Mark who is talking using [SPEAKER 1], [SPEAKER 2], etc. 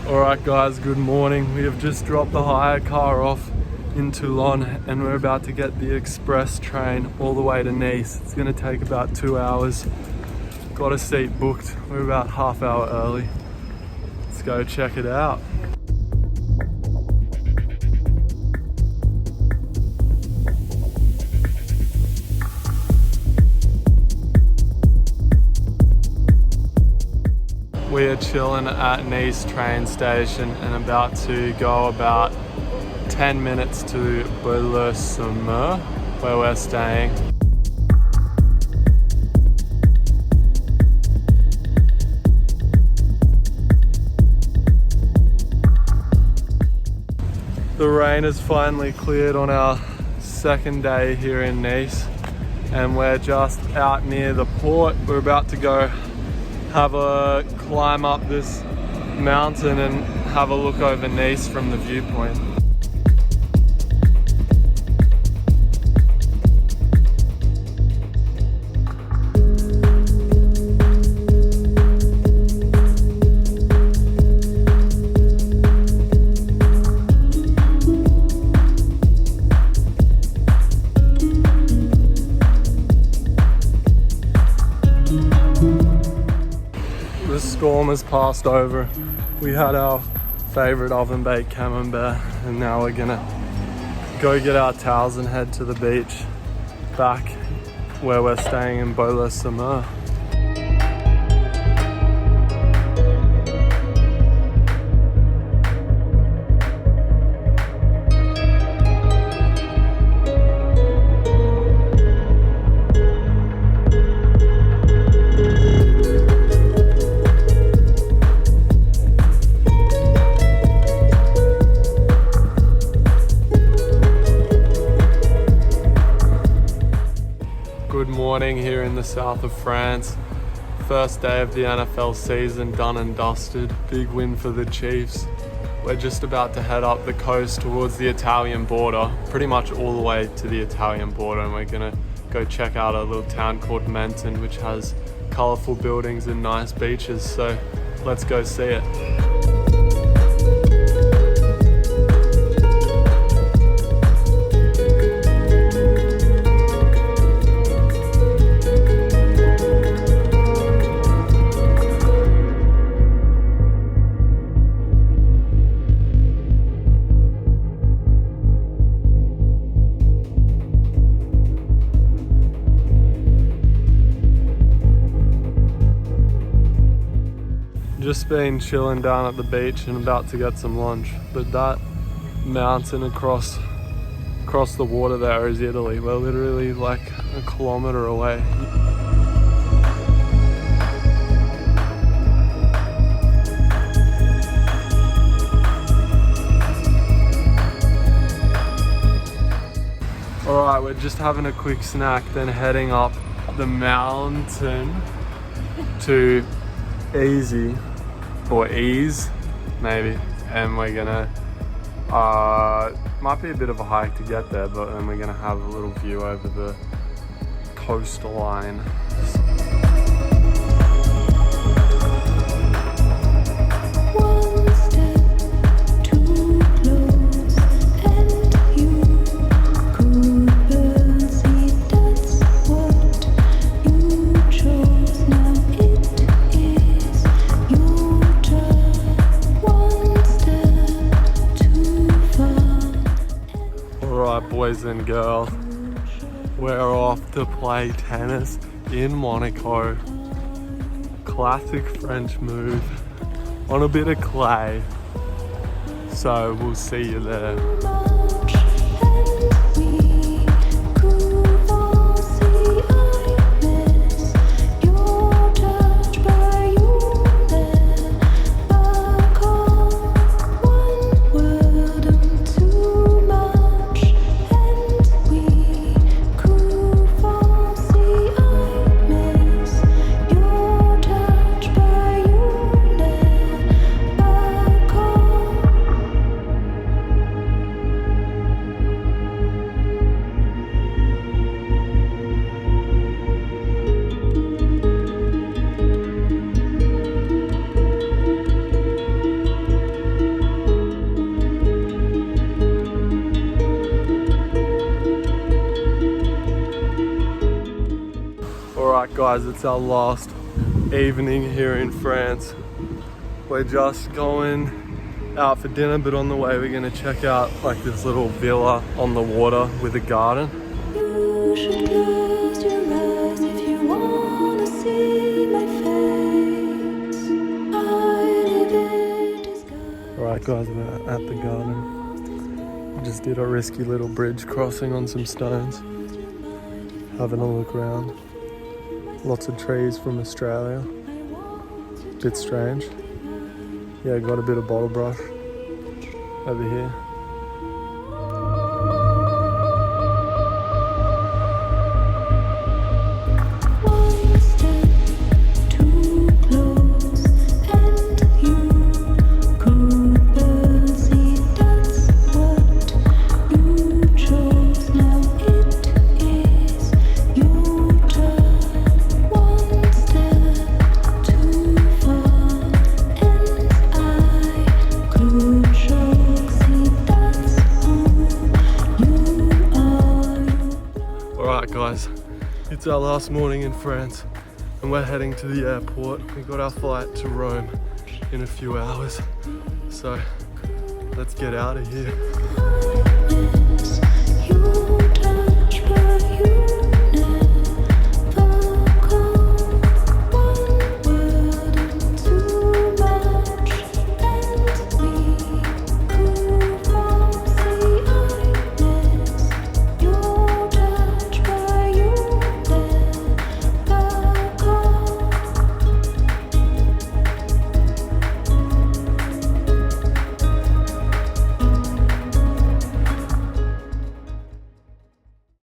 [SPEAKER 1] Alright guys, good morning. We have just dropped the hire car off in Toulon and we're about to get the express train all the way to Nice. It's going to take about 2 hours. Got a seat booked. We're about half hour early. Let's go check it out. We are chilling at Nice train station and about to go about 10 minutes to Toulon, where we're staying. The rain has finally cleared on our second day here in Nice and we're just out near the port. We're about to go have a climb up this mountain and have a look over Nice from the viewpoint. The storm has passed over. We had our favorite oven baked camembert and now we're gonna go get our towels and head to the beach back where we're staying in Toulon. Good morning here in the south of France. First day of the NFL season done and dusted. Big win for the Chiefs. We're just about to head up the coast towards the Italian border, pretty much all the way to the Italian border, and we're gonna go check out a little town called Menton, which has colorful buildings and nice beaches. So let's go see it. Just been chilling down at the beach and about to get some lunch, but that mountain across the water there is Italy. We're literally like a kilometer away. Alright, we're just having a quick snack, then heading up the mountain to Ease maybe, and we're gonna might be a bit of a hike to get there, but then we're gonna have a little view over the coastline. Boys and girls, we're off to play tennis in Monaco. Classic French move on a bit of clay. So we'll see you there. Alright guys, it's our last evening here in France. We're just going out for dinner, but on the way we're gonna check out like this little villa on the water with a garden.
[SPEAKER 2] You should close your eyes if you wanna see my face. I live in disguise.
[SPEAKER 1] Alright guys, we're at the garden. We just did a risky little bridge crossing on some stones. Having a look around. Lots of trees from Australia. Bit strange. Yeah, got a bit of bottle brush over here.
[SPEAKER 2] One step too close, and you could see that's what you chose. Now it is your turn. One step too far, and I could show. See, that's who you are.
[SPEAKER 1] Alright guys, it's our last morning in France and we're heading to the airport. We got our flight to Rome in a few hours. So let's get out of here.